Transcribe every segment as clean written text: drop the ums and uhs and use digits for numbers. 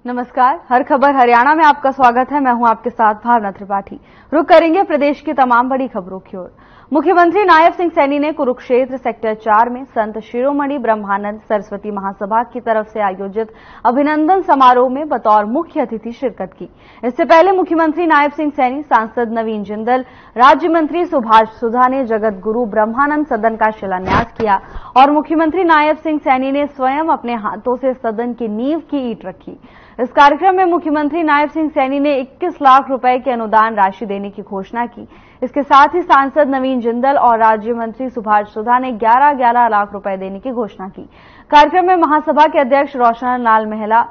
नमस्कार, हर खबर हरियाणा में आपका स्वागत है। मैं हूं आपके साथ भावना त्रिपाठी। रुक करेंगे प्रदेश की तमाम बड़ी खबरों की ओर। मुख्यमंत्री नायब सिंह सैनी ने कुरुक्षेत्र सेक्टर 4 में संत शिरोमणि ब्रह्मानंद सरस्वती महासभा की तरफ से आयोजित अभिनंदन समारोह में बतौर मुख्य अतिथि शिरकत की। इससे पहले मुख्यमंत्री नायब सिंह सैनी, सांसद नवीन जिंदल, राज्य मंत्री सुभाष सुधा ने जगत गुरु ब्रह्मानंद सदन का शिलान्यास किया और मुख्यमंत्री नायब सिंह सैनी ने स्वयं अपने हाथों से सदन की नींव की ईंट रखी। इस कार्यक्रम में मुख्यमंत्री नायब सिंह सैनी ने 21 लाख रुपए की अनुदान राशि देने की घोषणा की। इसके साथ ही सांसद नवीन जिंदल और राज्य मंत्री सुभाष सुधा ने 11-11 लाख रुपए देने की घोषणा की। कार्यक्रम में महासभा के अध्यक्ष रोशन लाल महला,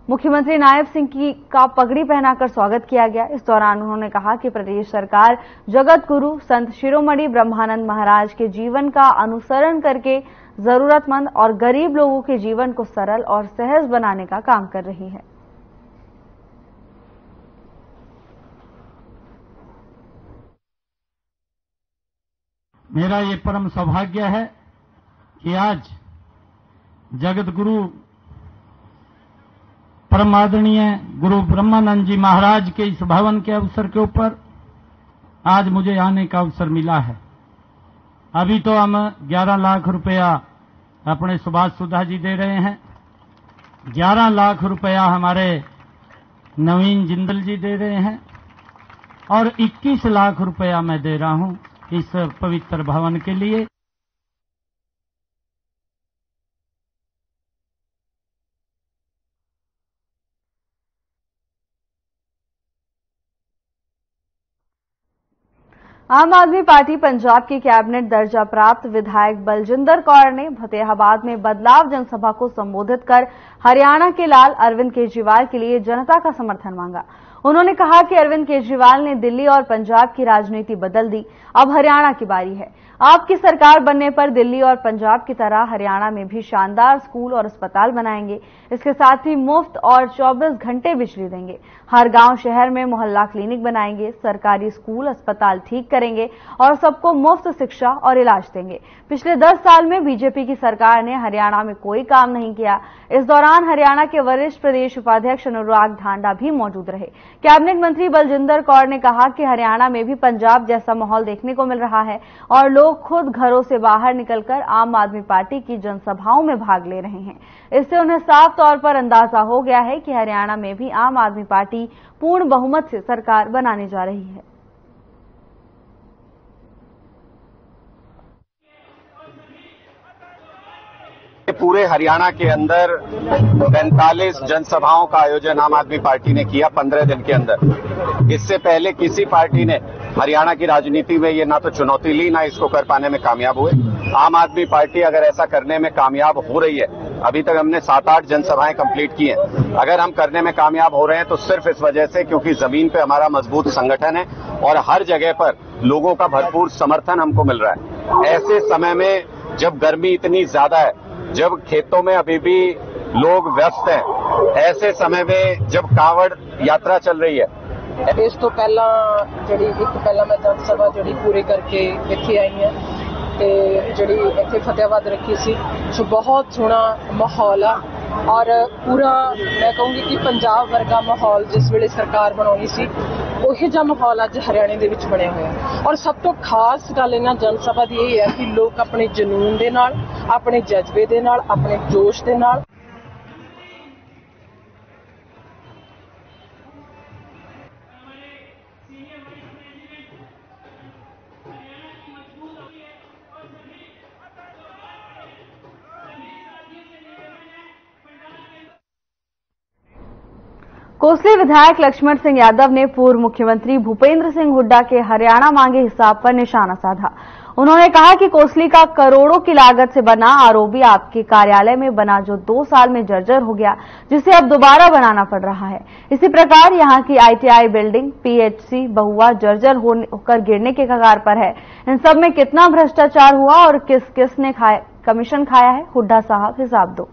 मुख्यमंत्री नायब सिंह का पगड़ी पहनाकर स्वागत किया गया। इस दौरान उन्होंने कहा कि प्रदेश सरकार जगत गुरु संत शिरोमणि ब्रह्मानंद महाराज के जीवन का अनुसरण करके जरूरतमंद और गरीब लोगों के जीवन को सरल और सहज बनाने का काम कर रही है। मेरा ये परम सौभाग्य है कि आज जगत गुरु परम आदरणीय गुरु ब्रह्मानंद जी महाराज के इस भवन के अवसर के ऊपर आज मुझे आने का अवसर मिला है। अभी तो हम 11 लाख रुपया अपने सुभाष सुधा जी दे रहे हैं, 11 लाख रुपया हमारे नवीन जिंदल जी दे रहे हैं और 21 लाख रुपया मैं दे रहा हूं इस पवित्र भवन के लिए। आम आदमी पार्टी पंजाब की कैबिनेट दर्जा प्राप्त विधायक बलजिंदर कौर ने फतेहाबाद में बदलाव जनसभा को संबोधित कर हरियाणा के लाल अरविंद केजरीवाल के लिए जनता का समर्थन मांगा। उन्होंने कहा कि अरविंद केजरीवाल ने दिल्ली और पंजाब की राजनीति बदल दी, अब हरियाणा की बारी है। आपकी सरकार बनने पर दिल्ली और पंजाब की तरह हरियाणा में भी शानदार स्कूल और अस्पताल बनाएंगे। इसके साथ ही मुफ्त और 24 घंटे बिजली देंगे। हर गांव शहर में मोहल्ला क्लिनिक बनाएंगे, सरकारी स्कूल अस्पताल ठीक करेंगे और सबको मुफ्त शिक्षा और इलाज देंगे। पिछले 10 साल में बीजेपी की सरकार ने हरियाणा में कोई काम नहीं किया। इस दौरान हरियाणा के वरिष्ठ प्रदेश उपाध्यक्ष अनुराग ढांडा भी मौजूद रहे। कैबिनेट मंत्री बलजिंदर कौर ने कहा कि हरियाणा में भी पंजाब जैसा माहौल देखने को मिल रहा है और लोग खुद घरों से बाहर निकलकर आम आदमी पार्टी की जनसभाओं में भाग ले रहे हैं। इससे उन्हें साफ तौर पर अंदाजा हो गया है कि हरियाणा में भी आम आदमी पार्टी पूर्ण बहुमत से सरकार बनाने जा रही है। पूरे हरियाणा के अंदर 45 जनसभाओं का आयोजन आम आदमी पार्टी ने किया 15 दिन के अंदर। इससे पहले किसी पार्टी ने हरियाणा की राजनीति में ये ना तो चुनौती ली, ना इसको कर पाने में कामयाब हुए। आम आदमी पार्टी अगर ऐसा करने में कामयाब हो रही है, अभी तक हमने 7-8 जनसभाएं कंप्लीट की हैं, अगर हम करने में कामयाब हो रहे हैं तो सिर्फ इस वजह से क्योंकि जमीन पे हमारा मजबूत संगठन है और हर जगह पर लोगों का भरपूर समर्थन हमको मिल रहा है। ऐसे समय में जब गर्मी इतनी ज्यादा है, जब खेतों में अभी भी लोग व्यस्त हैं, ऐसे समय में जब कांवड़ यात्रा चल रही है, इस तो पहला मैं जनसभा पूरी करके इत्थे आई है ते इत्थे फतेहाबाद रखी सी। सो बहुत सोहना माहौल आ और पूरा मैं कहूँगी कि पंजाब वर्गा माहौल जिस वेले सरकार बनानी सी उही जिहा माहौल अज हरियाणे दे विच बनिया होया। और सब तो खास गल इन्हां जनसभा दी ये है कि लोग अपने जनून दे नाल, अपने जज्बे दे नाल, अपने जोश दे नाल कोसली विधायक लक्ष्मण सिंह यादव ने पूर्व मुख्यमंत्री भूपेंद्र सिंह हुड्डा के हरियाणा मांगे हिसाब पर निशाना साधा। उन्होंने कहा कि कोसली का करोड़ों की लागत से बना आरओबी आपके कार्यालय में बना जो 2 साल में जर्जर हो गया, जिसे अब दोबारा बनाना पड़ रहा है। इसी प्रकार यहां की आईटीआई बिल्डिंग, पीएचसी बहुआ जर्जर होकर गिरने के कगार पर है। इन सब में कितना भ्रष्टाचार हुआ और किस किस ने कमीशन खाया है, हुड्डा साहब हिसाब दो।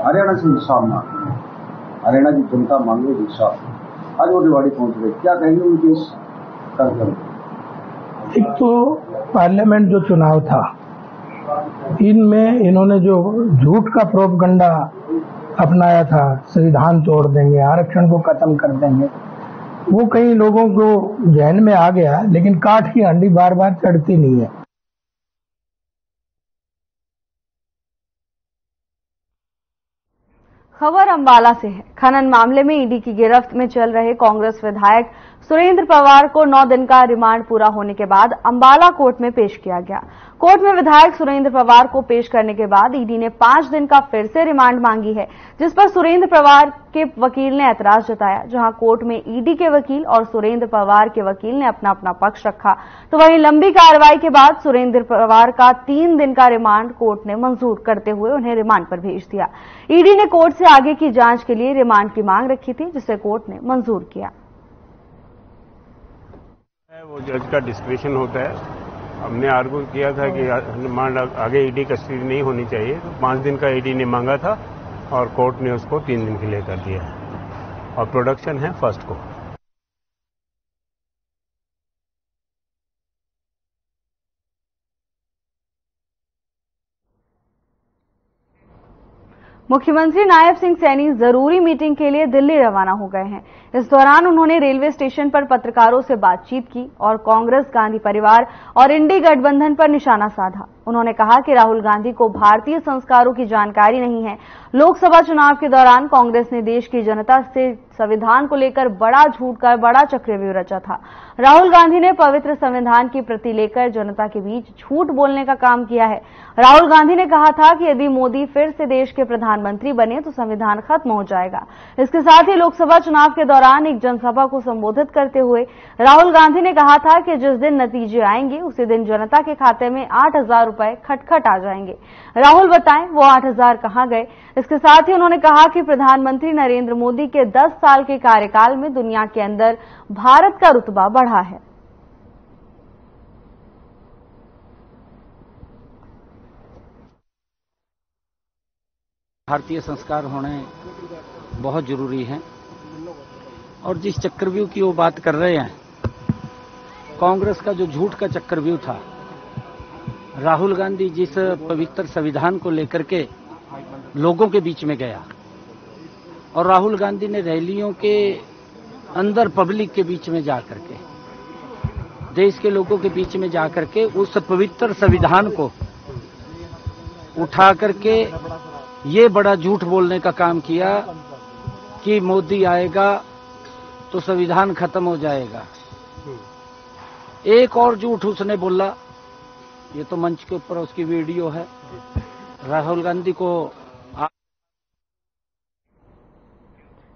हरियाणा से हिसाब मांगे, हरियाणा की जनता मांगे हिसाब। आज वो दिवाली पहुंच गई, क्या कहेंगे उनके इस कार्यक्रम? एक तो पार्लियामेंट जो चुनाव था 2003 में इन्होंने जो झूठ का प्रोपगंडा अपनाया था, संविधान तोड़ देंगे, आरक्षण को खत्म कर देंगे, वो कई लोगों को जहन में आ गया, लेकिन काठ की हंडी बार बार चढ़ती नहीं है। खबर अंबाला से है। खनन मामले में ईडी की गिरफ्त में चल रहे कांग्रेस विधायक सुरेंद्र पवार को 9 दिन का रिमांड पूरा होने के बाद अंबाला कोर्ट में पेश किया गया। कोर्ट में विधायक सुरेंद्र पवार को पेश करने के बाद ईडी ने 5 दिन का फिर से रिमांड मांगी है, जिस पर सुरेंद्र पवार के वकील ने ऐतराज जताया। जहां कोर्ट में ईडी के वकील और सुरेंद्र पवार के वकील ने अपना अपना पक्ष रखा, तो वहीं लंबी कार्रवाई के बाद सुरेंद्र पवार का 3 दिन का रिमांड कोर्ट ने मंजूर करते हुए उन्हें रिमांड पर भेज दिया। ईडी ने कोर्ट से आगे की जांच के लिए रिमांड की मांग रखी थी, जिसे कोर्ट ने मंजूर किया। वो जज का डिस्क्रिप्शन होता है। हमने आर्गू किया था कि रिमांड आगे ईडी कस्टडी नहीं होनी चाहिए, तो 5 दिन का ईडी ने मांगा था और कोर्ट ने उसको 3 दिन के लिए कर दिया और प्रोडक्शन है 1 को। मुख्यमंत्री नायब सिंह सैनी जरूरी मीटिंग के लिए दिल्ली रवाना हो गए हैं। इस दौरान उन्होंने रेलवे स्टेशन पर पत्रकारों से बातचीत की और कांग्रेस, गांधी परिवार और इंडी गठबंधन पर निशाना साधा। उन्होंने कहा कि राहुल गांधी को भारतीय संस्कारों की जानकारी नहीं है। लोकसभा चुनाव के दौरान कांग्रेस ने देश की जनता से संविधान को लेकर बड़ा झूठ का बड़ा चक्रव्यूह रचा था। राहुल गांधी ने पवित्र संविधान की प्रति लेकर जनता के बीच झूठ बोलने का काम किया है। राहुल गांधी ने कहा था कि यदि मोदी फिर से देश के प्रधानमंत्री बने तो संविधान खत्म हो जाएगा। इसके साथ ही लोकसभा चुनाव के दौरान एक जनसभा को संबोधित करते हुए राहुल गांधी ने कहा था कि जिस दिन नतीजे आएंगे उसी दिन जनता के खाते में 8,000 रुपए खटखट आ जाएंगे। राहुल बताएं वो 8,000 कहां गए। इसके साथ ही उन्होंने कहा कि प्रधानमंत्री नरेंद्र मोदी के 10 साल के कार्यकाल में दुनिया के अंदर भारत का रुतबा बढ़ा है। भारतीय संस्कार होने बहुत जरूरी है और जिस चक्रव्यूह की वो बात कर रहे हैं, कांग्रेस का जो झूठ का चक्रव्यूह था, राहुल गांधी जिस पवित्र संविधान को लेकर के लोगों के बीच में गया और राहुल गांधी ने रैलियों के अंदर पब्लिक के बीच में जाकर के, देश के लोगों के बीच में जाकर के उस पवित्र संविधान को उठा करके ये बड़ा झूठ बोलने का काम किया कि मोदी आएगा तो संविधान खत्म हो जाएगा। एक और झूठ उसने बोला, ये तो मंच के ऊपर उसकी वीडियो है। राहुल गांधी को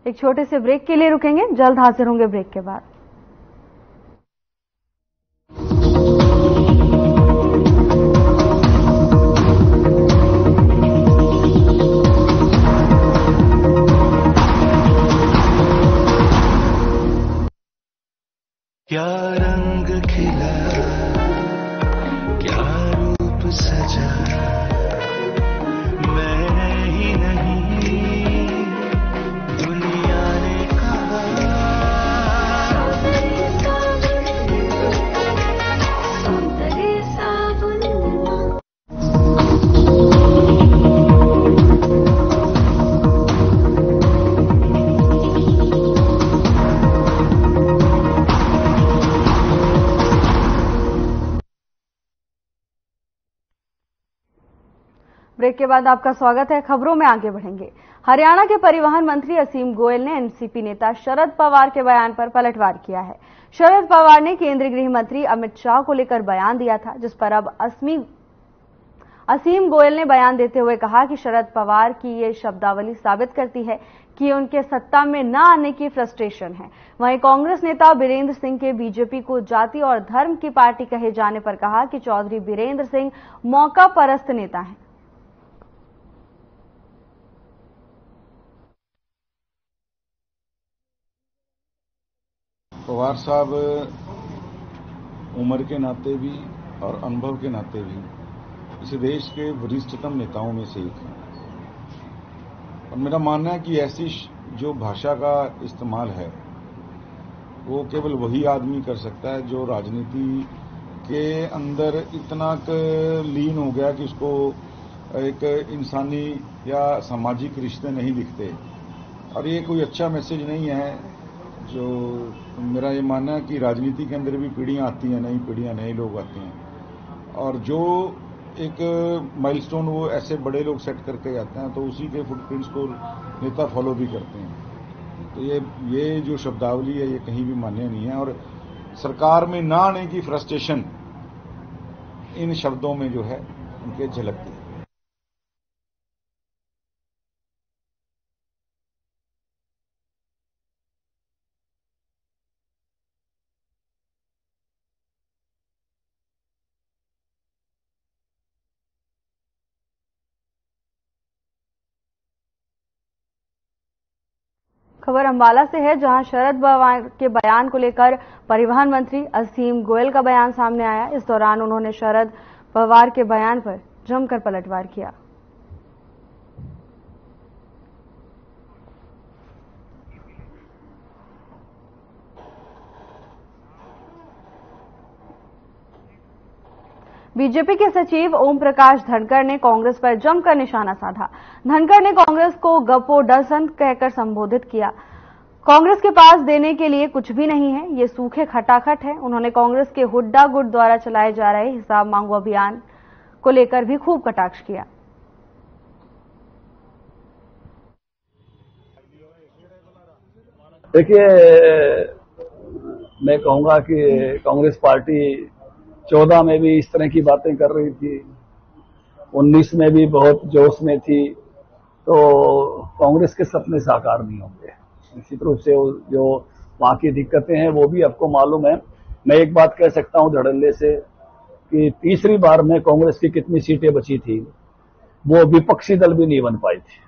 एक छोटे से ब्रेक के लिए रुकेंगे, जल्द हाजिर होंगे ब्रेक के बाद। क्या रंग खिला, क्या रूप सजा, मैं ही नहीं दुनिया ने कहा। ब्रेक के बाद आपका स्वागत है। खबरों में आगे बढ़ेंगे। हरियाणा के परिवहन मंत्री असीम गोयल ने एनसीपी नेता शरद पवार के बयान पर पलटवार किया है। शरद पवार ने केंद्रीय गृह मंत्री अमित शाह को लेकर बयान दिया था, जिस पर अब असीम गोयल ने बयान देते हुए कहा कि शरद पवार की ये शब्दावली साबित करती है कि उनके सत्ता में न आने की फ्रस्ट्रेशन है। वहीं कांग्रेस नेता बीरेंद्र सिंह के बीजेपी को जाति और धर्म की पार्टी कहे जाने पर कहा कि चौधरी बीरेंद्र सिंह मौका परस्त नेता हैं। पवार साहब उम्र के नाते भी और अनुभव के नाते भी इस देश के वरिष्ठतम नेताओं में से एक हैं और मेरा मानना है कि ऐसी जो भाषा का इस्तेमाल है वो केवल वही आदमी कर सकता है जो राजनीति के अंदर इतना लीन हो गया कि उसको एक इंसानी या सामाजिक रिश्ते नहीं दिखते, और ये कोई अच्छा मैसेज नहीं है। जो मेरा ये मानना है कि राजनीति के अंदर भी पीढ़ियां आती हैं, नई पीढ़ियां, नए लोग आते हैं, और जो एक माइलस्टोन वो ऐसे बड़े लोग सेट करके जाते हैं तो उसी के फुटप्रिंट्स को नेता फॉलो भी करते हैं। तो ये जो शब्दावली है ये कहीं भी मान्य नहीं है, और सरकार में ना आने की फ्रस्ट्रेशन इन शब्दों में जो है उनके झलकती है। खबर अंबाला से है, जहां शरद पवार के बयान को लेकर परिवहन मंत्री असीम गोयल का बयान सामने आया। इस दौरान उन्होंने शरद पवार के बयान पर जमकर पलटवार किया। बीजेपी के सचिव ओम प्रकाश धनखड़ ने कांग्रेस पर जमकर निशाना साधा। धनखड़ ने कांग्रेस को गप्पो डसन कहकर संबोधित किया। कांग्रेस के पास देने के लिए कुछ भी नहीं है, ये सूखे खटाखट है। उन्होंने कांग्रेस के हुड्डा गुट द्वारा चलाए जा रहे हिसाब मांगो अभियान को लेकर भी खूब कटाक्ष किया। देखिए, मैं कहूंगा कि कांग्रेस पार्टी 14 में भी इस तरह की बातें कर रही थी, 19 में भी बहुत जोश में थी, तो कांग्रेस के सपने साकार नहीं होंगे। निश्चित रूप से जो वहां की दिक्कतें हैं वो भी आपको मालूम है। मैं एक बात कह सकता हूं धड़ल्ले से कि तीसरी बार में कांग्रेस की कितनी सीटें बची थी, वो विपक्षी दल भी नहीं बन पाई थी।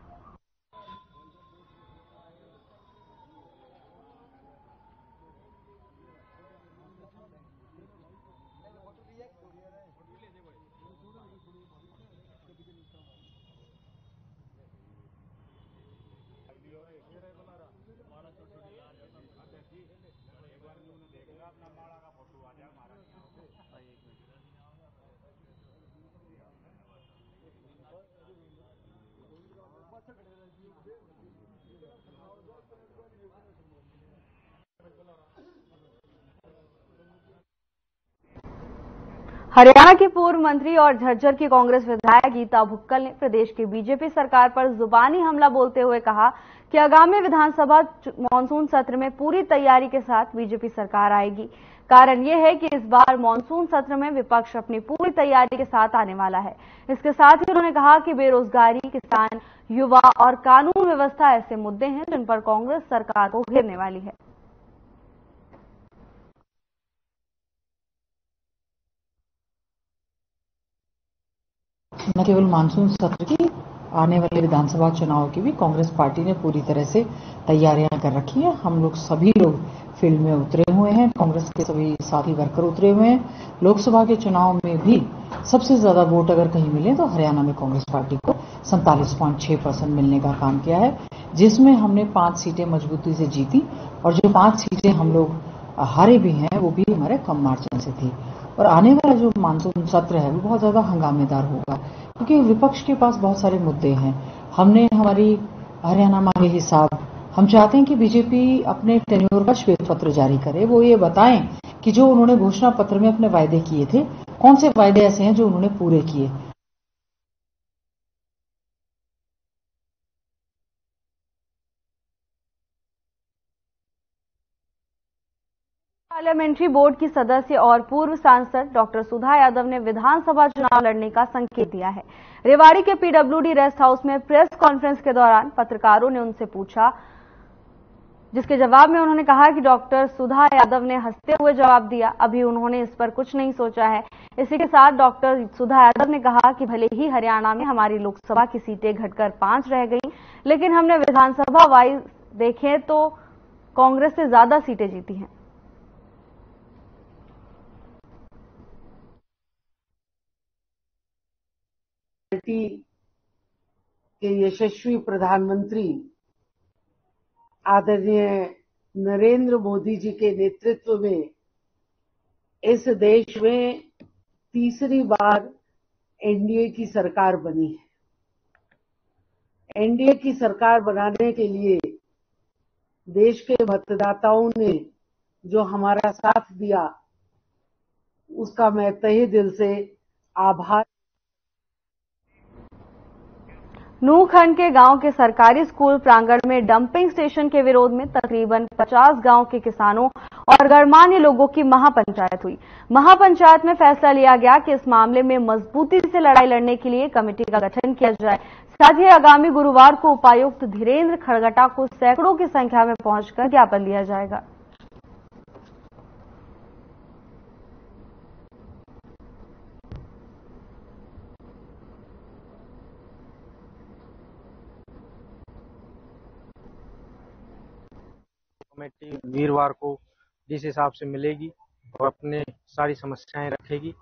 हरियाणा की पूर्व मंत्री और झज्जर की कांग्रेस विधायक गीता भुक्कल ने प्रदेश की बीजेपी सरकार पर जुबानी हमला बोलते हुए कहा कि आगामी विधानसभा मानसून सत्र में पूरी तैयारी के साथ बीजेपी सरकार आएगी। कारण यह है कि इस बार मानसून सत्र में विपक्ष अपनी पूरी तैयारी के साथ आने वाला है। इसके साथ ही उन्होंने कहा कि बेरोजगारी, किसान, युवा और कानून व्यवस्था ऐसे मुद्दे हैं जिन पर कांग्रेस सरकार को घेरने वाली है। न केवल मानसून सत्र की, आने वाले विधानसभा चुनाव की भी कांग्रेस पार्टी ने पूरी तरह से तैयारियां कर रखी है। हम लोग सभी लोग फील्ड में उतरे हुए हैं, कांग्रेस के सभी साथी वर्कर उतरे हुए हैं। लोकसभा के चुनाव में भी सबसे ज्यादा वोट अगर कहीं मिले तो हरियाणा में कांग्रेस पार्टी को 47.6% मिलने का काम किया है, जिसमें हमने 5 सीटें मजबूती से जीती, और जो 5 सीटें हम लोग हारे भी हैं वो भी हमारे कम मार्जिन से थी। और आने वाला जो मानसून सत्र है वो बहुत ज्यादा हंगामेदार होगा, क्योंकि विपक्ष के पास बहुत सारे मुद्दे हैं। हमने हमारी हरियाणा मांगे हिसाब, हम चाहते हैं कि बीजेपी अपने टेन्योर का श्वेत पत्र जारी करे, वो ये बताएं कि जो उन्होंने घोषणा पत्र में अपने वायदे किए थे, कौन से वायदे ऐसे हैं जो उन्होंने पूरे किए। पार्लियामेंट्री बोर्ड की सदस्य और पूर्व सांसद डॉक्टर सुधा यादव ने विधानसभा चुनाव लड़ने का संकेत दिया है। रेवाड़ी के पीडब्ल्यूडी रेस्ट हाउस में प्रेस कॉन्फ्रेंस के दौरान पत्रकारों ने उनसे पूछा, जिसके जवाब में उन्होंने कहा कि डॉक्टर सुधा यादव ने हंसते हुए जवाब दिया, अभी उन्होंने इस पर कुछ नहीं सोचा है। इसी के साथ डॉक्टर सुधा यादव ने कहा कि भले ही हरियाणा में हमारी लोकसभा की सीटें घटकर 5 रह गई, लेकिन हमने विधानसभा वाइज देखें तो कांग्रेस से ज्यादा सीटें जीती हैं। पार्टी के यशस्वी प्रधानमंत्री आदरणीय नरेंद्र मोदी जी के नेतृत्व में इस देश में तीसरी बार एनडीए की सरकार बनी है। एनडीए की सरकार बनाने के लिए देश के मतदाताओं ने जो हमारा साथ दिया, उसका मैं तहे दिल से आभार। नूह खंड के गांव के सरकारी स्कूल प्रांगण में डंपिंग स्टेशन के विरोध में तकरीबन 50 गांव के किसानों और गणमान्य लोगों की महापंचायत हुई। महापंचायत में फैसला लिया गया कि इस मामले में मजबूती से लड़ाई लड़ने के लिए कमेटी का गठन किया जाए। साथ ही आगामी गुरुवार को उपायुक्त धीरेन्द्र खड़गटा को सैकड़ों की संख्या में पहुंचकर ज्ञापन दिया जाएगा। कमेटी वीरवार को जिस हिसाब से मिलेगी और अपने सारी समस्याएं रखेगी।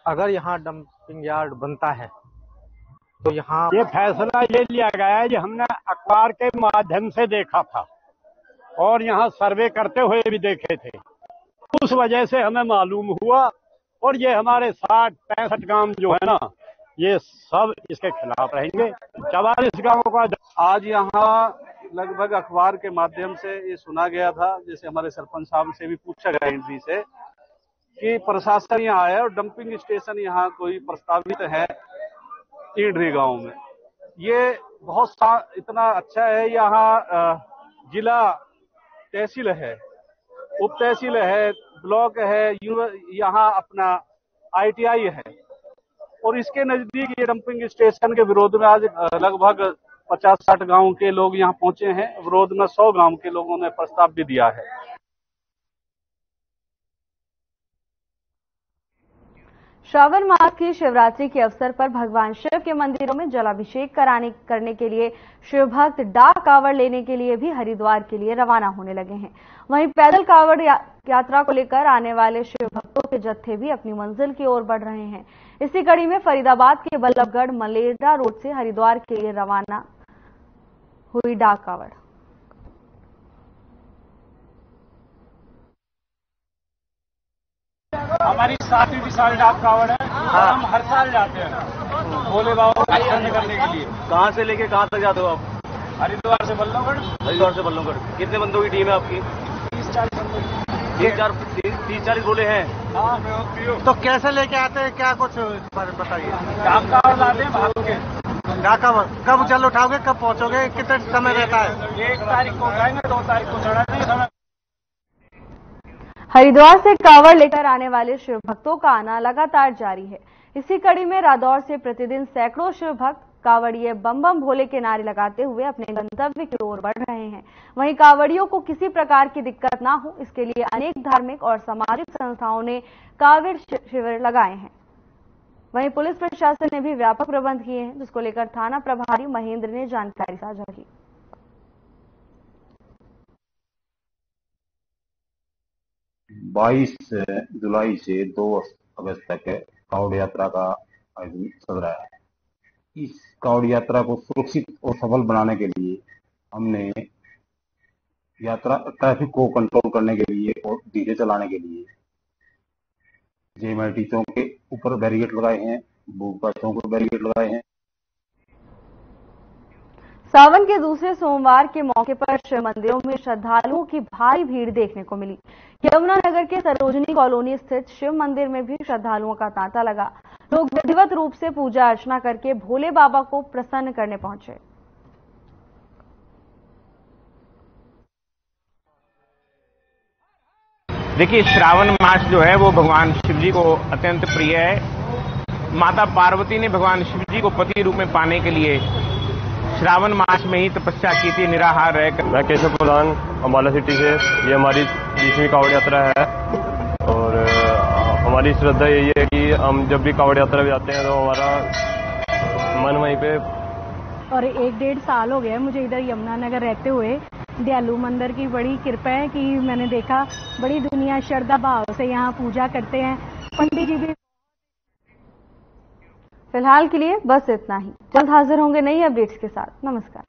अगर यहाँ डंपिंग यार्ड बनता है तो यहाँ ये फैसला ये लिया गया है, जो हमने अखबार के माध्यम से देखा था और यहाँ सर्वे करते हुए भी देखे थे, उस वजह से हमें मालूम हुआ। और ये हमारे 60-65 गांव जो है ना, ये सब इसके खिलाफ रहेंगे। 44 गांवों का आज यहाँ लगभग अखबार के माध्यम से ये सुना गया था, जैसे हमारे सरपंच साहब से भी पूछा गया एंट्री से कि प्रशासन यहाँ आया और डंपिंग स्टेशन यहाँ कोई प्रस्तावित है ईडरी गांव में। ये बहुत इतना अच्छा है। यहाँ जिला तहसील है, उप तहसील है, ब्लॉक है, यहाँ अपना ITI है और इसके नजदीक ये डंपिंग स्टेशन के विरोध में आज लगभग 50-60 गांव के लोग यहाँ पहुंचे हैं। विरोध में 100 गांव के लोगों ने प्रस्ताव भी दिया है। श्रावण मास की शिवरात्रि के अवसर पर भगवान शिव के मंदिरों में जलाभिषेक करने के लिए शिव भक्त डाक कावड़ लेने के लिए भी हरिद्वार के लिए रवाना होने लगे हैं। वहीं पैदल कावड़ यात्रा को लेकर आने वाले शिव भक्तों के जत्थे भी अपनी मंजिल की ओर बढ़ रहे हैं। इसी कड़ी में फरीदाबाद के बल्लभगढ़ मलेरा रोड से हरिद्वार के लिए रवाना हुई डाक कावड़। हमारी 7वीं साल डाक कावड़ है। हम हर साल जाते हैं भोले बाबा को दर्शन करने के लिए। कहाँ से लेके कहाँ तक जाते हो आप? हरिद्वार से बल्लभगढ़। हरिद्वार से बल्लभगढ़। कितने बंदों की टीम है आपकी? 30-40 बंदों की। 30-40 बोले हैं। हाँ। तो कैसे लेके आते हैं, क्या कुछ बताइए। डाक कावड़ लाते हैं भाग के। डाक कावड़ कब जल उठाओगे, कब पहुँचोगे, कितने समय रहता है? 1 तारीख को उठाएंगे, 2 तारीख को चढ़ाएंगे। हरिद्वार से कावड़ लेकर आने वाले शिव भक्तों का आना लगातार जारी है। इसी कड़ी में रादौर से प्रतिदिन सैकड़ों शिव भक्त कावड़िए बम बम भोले के नारे लगाते हुए अपने गंतव्य की ओर बढ़ रहे हैं। वहीं कावड़ियों को किसी प्रकार की दिक्कत ना हो, इसके लिए अनेक धार्मिक और सामाजिक संस्थाओं ने कावड़ शिविर लगाए हैं। वहीं पुलिस प्रशासन ने भी व्यापक प्रबंध किए हैं, जिसको लेकर थाना प्रभारी महेंद्र ने जानकारी साझा की। 22 जुलाई से 2 अगस्त तक कावड़ यात्रा का आयोजन चल रहा है। इस कावड़ यात्रा को सुरक्षित और सफल बनाने के लिए हमने यात्रा ट्रैफिक को कंट्रोल करने के लिए और धीरे चलाने के लिए JMIT चौक के ऊपर बैरिकेड लगाए हैं, भूखा चौक पर बैरिकेड लगाए हैं। सावन के दूसरे सोमवार के मौके पर शिव मंदिरों में श्रद्धालुओं की भारी भीड़ देखने को मिली। यमुनानगर के सरोजनी कॉलोनी स्थित शिव मंदिर में भी श्रद्धालुओं का तांता लगा। लोग विधिवत रूप से पूजा अर्चना करके भोले बाबा को प्रसन्न करने पहुंचे। देखिए, श्रावण मास जो है वो भगवान शिव जी को अत्यंत प्रिय है। माता पार्वती ने भगवान शिव जी को पति रूप में पाने के लिए श्रावण मास में ही तपस्या की थी, निराहार रहकर। मैं केशव प्रधान अम्बाला सिटी से। ये हमारी 20वीं कावड़ यात्रा है और हमारी श्रद्धा यही है कि हम जब भी कावड़ यात्रा भी आते हैं तो हमारा मन वहीं पे। और 1-1.5 साल हो गया मुझे इधर यमुनानगर रहते हुए। दयालु मंदिर की बड़ी कृपा है कि मैंने देखा बड़ी दुनिया श्रद्धा भाव से यहाँ पूजा करते हैं। पंडित जी भी। फिलहाल के लिए बस इतना ही। जल्द हाजिर होंगे नई अपडेट्स के साथ। नमस्कार।